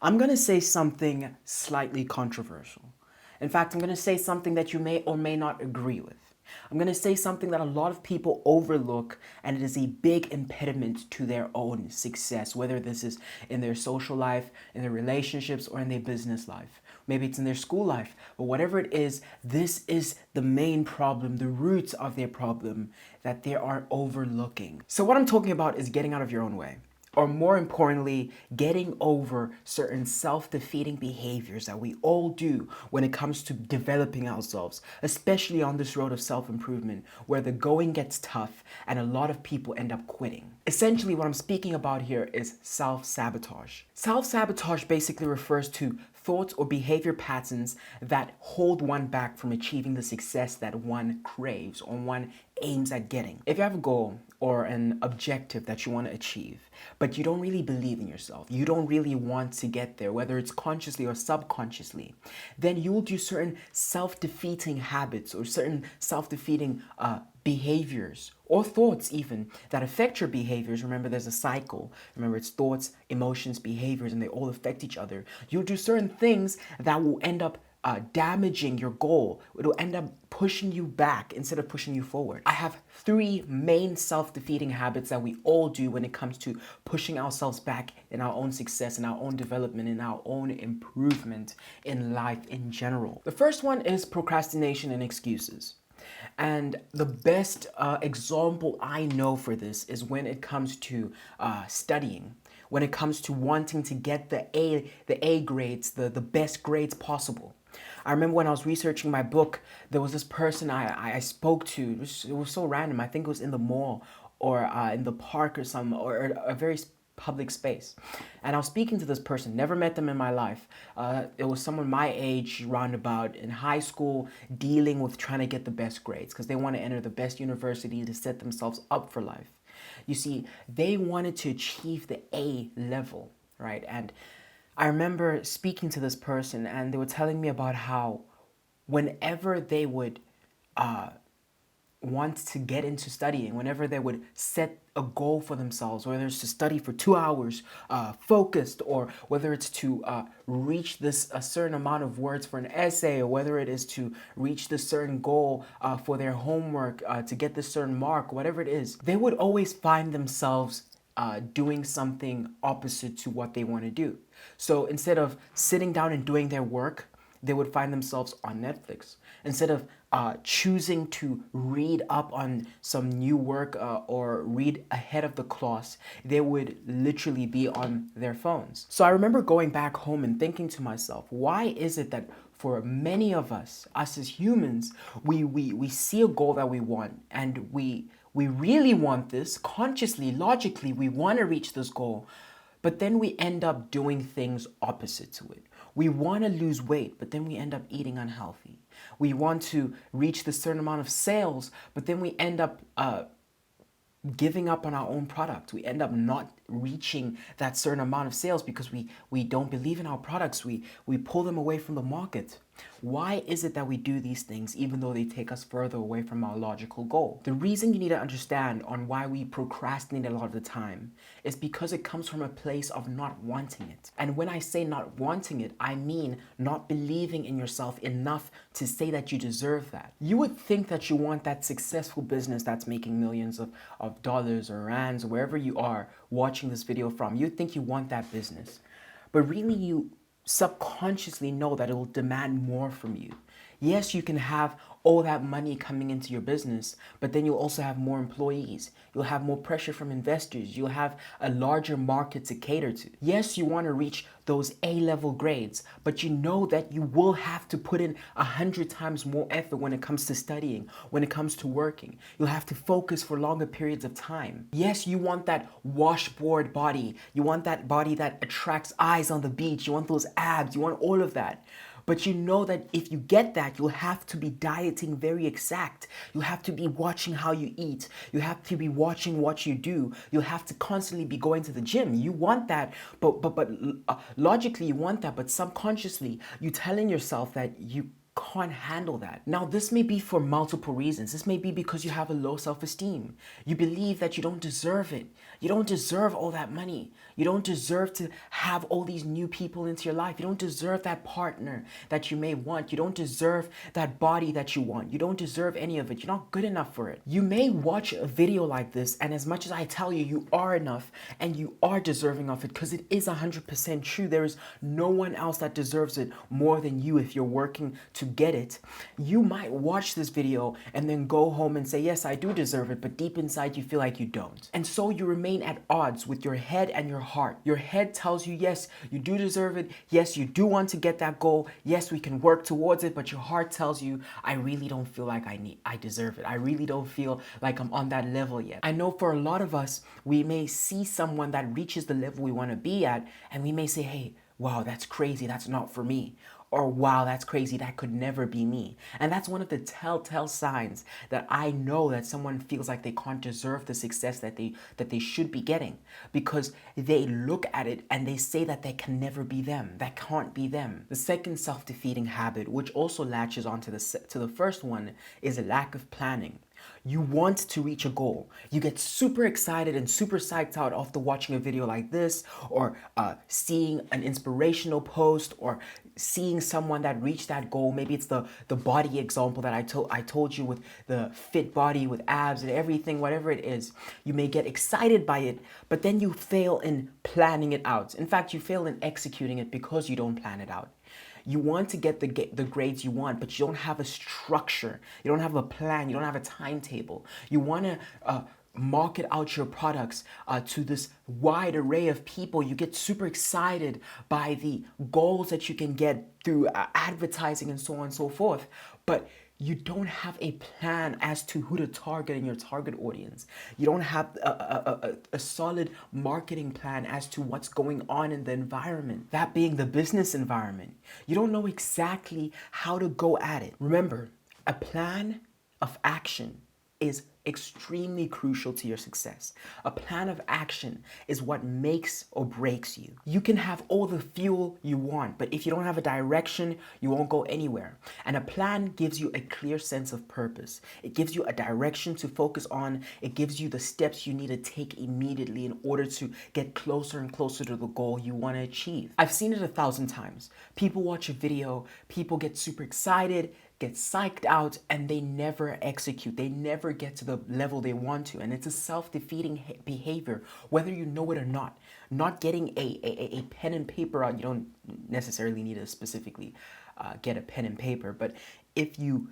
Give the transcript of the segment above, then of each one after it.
I'm going to say something slightly controversial. In fact, I'm going to say something that you may or may not agree with. I'm going to say something that a lot of people overlook, and it is a big impediment to their own success, whether this is in their social life, in their relationships, or in their business life. Maybe it's in their school life, but whatever it is, this is the main problem, the roots of their problem that they are overlooking. So, what I'm talking about is getting out of your own way, or more importantly, getting over certain self-defeating behaviors that we all do when it comes to developing ourselves, especially on this road of self-improvement where the going gets tough and a lot of people end up quitting. Essentially, what I'm speaking about here is self-sabotage. Self-sabotage basically refers to thoughts or behavior patterns that hold one back from achieving the success that one craves or one aims at getting. If you have a goal or an objective that you want to achieve, but you don't really believe in yourself, you don't really want to get there, whether it's consciously or subconsciously, then you will do certain self-defeating habits or certain self-defeating behaviors or thoughts even that affect your behaviors. Remember, there's a cycle. Remember, it's thoughts, emotions, behaviors, and they all affect each other. You'll do certain things that will end up damaging your goal. It'll end up pushing you back instead of pushing you forward. I have three main self-defeating habits that we all do when it comes to pushing ourselves back in our own success, in our own development, in our own improvement in life in general. The first one is procrastination and excuses. And the best example I know for this is when it comes to studying, when it comes to wanting to get the A grades, the best grades possible. I remember when I was researching my book, there was this person I spoke to. It was so random. I think it was in the mall or in the park or some, or a very public space. And I was speaking to this person, never met them in my life. It was someone my age, roundabout, in high school, dealing with trying to get the best grades because they want to enter the best university to set themselves up for life. You see, they wanted to achieve the A level, right? And I remember speaking to this person and they were telling me about how whenever they would want to get into studying, whenever they would set a goal for themselves, whether it's to study for 2 hours focused, or whether it's to reach this a certain amount of words for an essay, or whether it is to reach this certain goal for their homework, to get this certain mark, whatever it is, they would always find themselves doing something opposite to what they want to do. So instead of sitting down and doing their work, they would find themselves on Netflix. Instead of choosing to read up on some new work or read ahead of the class, they would literally be on their phones. So I remember going back home and thinking to myself, why is it that for many of us as humans, we see a goal that we want and we really want this consciously, logically, we want to reach this goal, but then we end up doing things opposite to it. We want to lose weight, but then we end up eating unhealthy. We want to reach this certain amount of sales, but then we end up giving up on our own product. We end up not reaching that certain amount of sales because we don't believe in our products. We pull them away from the market. Why is it that we do these things even though they take us further away from our logical goal? The reason you need to understand on why we procrastinate a lot of the time is because it comes from a place of not wanting it. And when I say not wanting it, I mean not believing in yourself enough to say that you deserve that. You would think that you want that successful business that's making millions of dollars or rands, or wherever you are watching this video from. You'd think you want that business. But really you subconsciously know that it will demand more from you. Yes, you can have all that money coming into your business, but then you'll also have more employees. You'll have more pressure from investors. You'll have a larger market to cater to. Yes, you want to reach those A-level grades, but you know that you will have to put in 100 times more effort when it comes to studying, when it comes to working. You'll have to focus for longer periods of time. Yes, you want that washboard body. You want that body that attracts eyes on the beach. You want those abs. You want all of that. But you know that if you get that, you'll have to be dieting very exact. You'll have to be watching how you eat. You have to be watching what you do. You'll have to constantly be going to the gym. You want that, but logically you want that, but subconsciously you telling yourself that you can't handle that. Now, this may be for multiple reasons. This may be because you have a low self-esteem. You believe that you don't deserve it. You don't deserve all that money. You don't deserve to have all these new people into your life. You don't deserve that partner that you may want. You don't deserve that body that you want. You don't deserve any of it. You're not good enough for it. You may watch a video like this, and as much as I tell you, you are enough and you are deserving of it, because it is 100% true. There is no one else that deserves it more than you if you're working to get it. You might watch this video and then go home and say, yes, I do deserve it, but deep inside you feel like you don't. And so you remain at odds with your head and your heart. Your head tells you, yes, you do deserve it. Yes, you do want to get that goal. Yes, we can work towards it. But your heart tells you, I really don't feel like I deserve it. I really don't feel like I'm on that level yet. I know for a lot of us, we may see someone that reaches the level we want to be at, and we may say, hey, wow, that's crazy. That's not for me. Or wow, that's crazy, that could never be me. And that's one of the telltale signs that I know that someone feels like they can't deserve the success that they should be getting, because they look at it and they say that they can never be them, that can't be them. The second self-defeating habit, which also latches onto the first one, is a lack of planning. You want to reach a goal. You get super excited and super psyched out after watching a video like this, or seeing an inspirational post, or seeing someone that reached that goal. Maybe it's the body example that I told you, with the fit body with abs and everything, whatever it is. You may get excited by it, but then you fail in planning it out. In fact, you fail in executing it because you don't plan it out. You want to get the grades you want, but you don't have a structure. You don't have a plan. You don't have a timetable. You want to market out your products to this wide array of people. You get super excited by the goals that you can get through advertising and so on and so forth. But you don't have a plan as to who to target in your target audience. You don't have a solid marketing plan as to what's going on in the environment, that being the business environment. You don't know exactly how to go at it. Remember, a plan of action is extremely crucial to your success. A plan of action is what makes or breaks you. You can have all the fuel you want, but if you don't have a direction, you won't go anywhere. And a plan gives you a clear sense of purpose. It gives you a direction to focus on. It gives you the steps you need to take immediately in order to get closer and closer to the goal you want to achieve. I've seen it 1,000 times. People watch a video, people get super excited, get psyched out, and they never execute. They never get to the level they want to. And it's a self-defeating behavior, whether you know it or not. Not getting a pen and paper out. You don't necessarily need to specifically get a pen and paper, but if you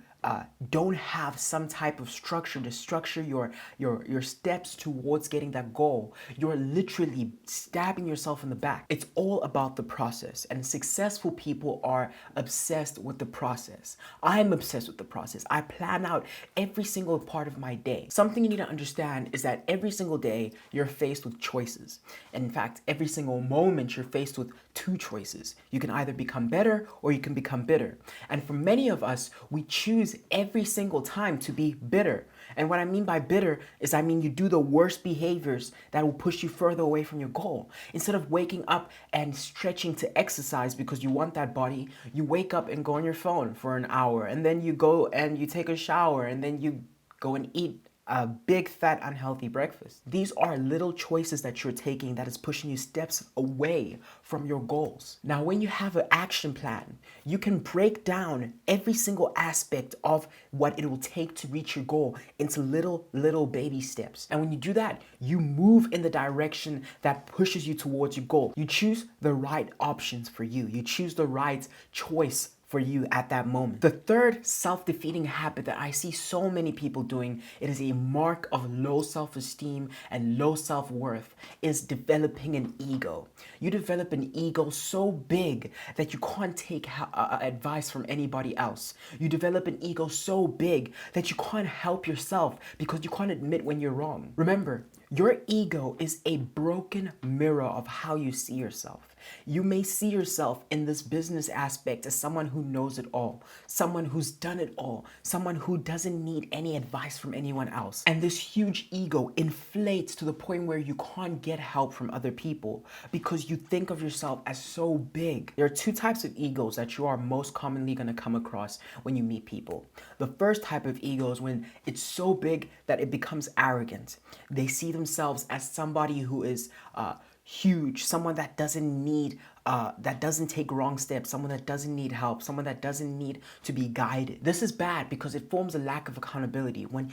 don't have some type of structure to structure your steps towards getting that goal, you're literally stabbing yourself in the back. It's all about the process, and successful people are obsessed with the process. I'm obsessed with the process. I plan out every single part of my day. Something you need to understand is that every single day you're faced with choices. And in fact, every single moment you're faced with two choices. You can either become better or you can become bitter. And for many of us, we choose every single time to be bitter. And what I mean by bitter is I mean you do the worst behaviors that will push you further away from your goal. Instead of waking up and stretching to exercise because you want that body, you wake up and go on your phone for an hour, and then you go and you take a shower, and then you go and eat a big fat unhealthy breakfast. These are little choices that you're taking that is pushing you steps away from your goals. Now, when you have an action plan, you can break down every single aspect of what it will take to reach your goal into little baby steps. And when you do that, you move in the direction that pushes you towards your goal. You choose the right options for you. You choose the right choice for you at that moment. The third self-defeating habit that I see so many people doing, it is a mark of low self-esteem and low self-worth, is developing an ego. You develop an ego so big that you can't take advice from anybody else. You develop an ego so big that you can't help yourself because you can't admit when you're wrong. Remember, your ego is a broken mirror of how you see yourself. You may see yourself in this business aspect as someone who knows it all, someone who's done it all, someone who doesn't need any advice from anyone else. And this huge ego inflates to the point where you can't get help from other people because you think of yourself as so big. There are two types of egos that you are most commonly going to come across when you meet people. The first type of ego is when it's so big that it becomes arrogant. They see themselves as somebody who is huge, someone that doesn't need, that doesn't take wrong steps, someone that doesn't need help, someone that doesn't need to be guided. This is bad because it forms a lack of accountability. When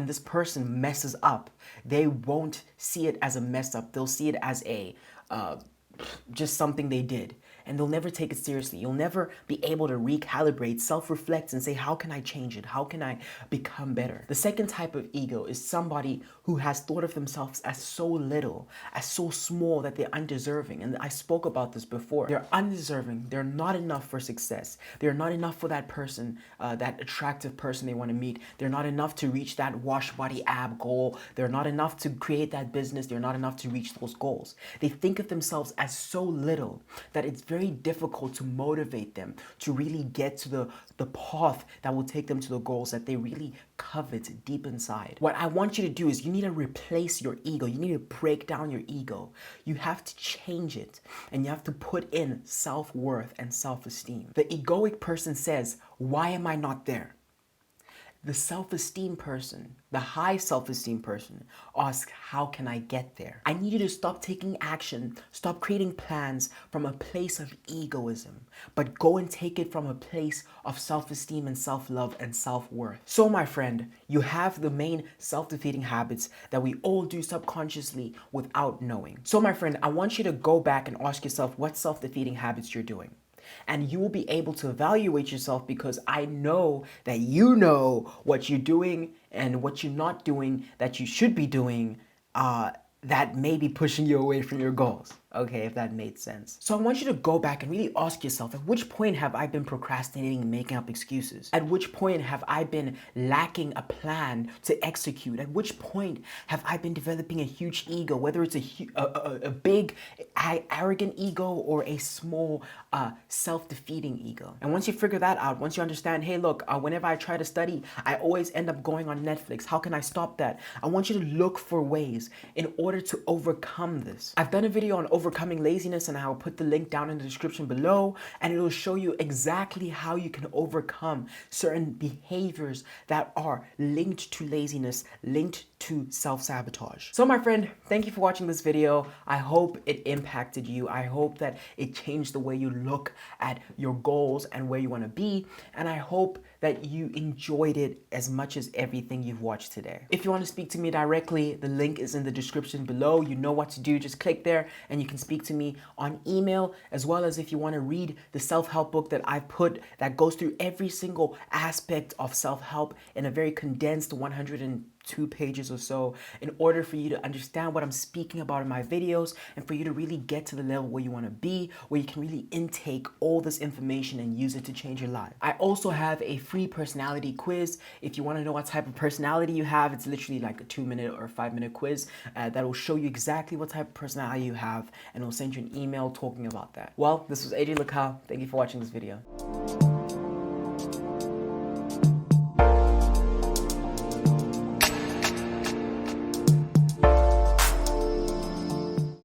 this person messes up, they won't see it as a mess up. They'll see it as a just something they did. And they'll never take it seriously. You'll never be able to recalibrate, self-reflect, and say, how can I change it? How can I become better? The second type of ego is somebody who has thought of themselves as so little, as so small that they're undeserving. And I spoke about this before. They're undeserving. They're not enough for success. They're not enough for that person, that attractive person they want to meet. They're not enough to reach that wash body ab goal. They're not enough to create that business. They're not enough to reach those goals. They think of themselves as so little that it's very difficult to motivate them to really get to the path that will take them to the goals that they really covet deep inside. What I want you to do is you need to replace your ego. You need to break down your ego. You have to change it, and you have to put in self-worth and self-esteem. The egoic person says, why am I not there? The self-esteem person, the high self-esteem person, asks, how can I get there? I need you to stop taking action, stop creating plans from a place of egoism, but go and take it from a place of self-esteem and self-love and self-worth. So my friend, you have the main self-defeating habits that we all do subconsciously without knowing. So my friend, I want you to go back and ask yourself what self-defeating habits you're doing. And you will be able to evaluate yourself because I know that you know what you're doing and what you're not doing that you should be doing that may be pushing you away from your goals. Okay, if that made sense. So I want you to go back and really ask yourself, at which point have I been procrastinating and making up excuses? At which point have I been lacking a plan to execute? At which point have I been developing a huge ego, whether it's a big, arrogant ego or a small, self-defeating ego? And once you figure that out, once you understand, hey, look, whenever I try to study, I always end up going on Netflix. How can I stop that? I want you to look for ways in order to overcome this. I've done a video on overcoming laziness, and I'll put the link down in the description below, and it'll show you exactly how you can overcome certain behaviors that are linked to laziness, linked to self-sabotage. So my friend, thank you for watching this video. I hope it impacted you. I hope that it changed the way you look at your goals and where you want to be, and I hope that you enjoyed it as much as everything you've watched today. If you want to speak to me directly, the link is in the description below. You know what to do. Just click there and you can speak to me on email, as well as if you want to read the self-help book that I've put that goes through every single aspect of self-help in a very condensed 102 pages or so, in order for you to understand what I'm speaking about in my videos and for you to really get to the level where you want to be, where you can really intake all this information and use it to change your life. I also have a free personality quiz. If you want to know what type of personality you have, it's literally like a 2-minute or 5-minute quiz that will show you exactly what type of personality you have, and it'll send you an email talking about that. Well, this was AJ Lacal. Thank you for watching this video.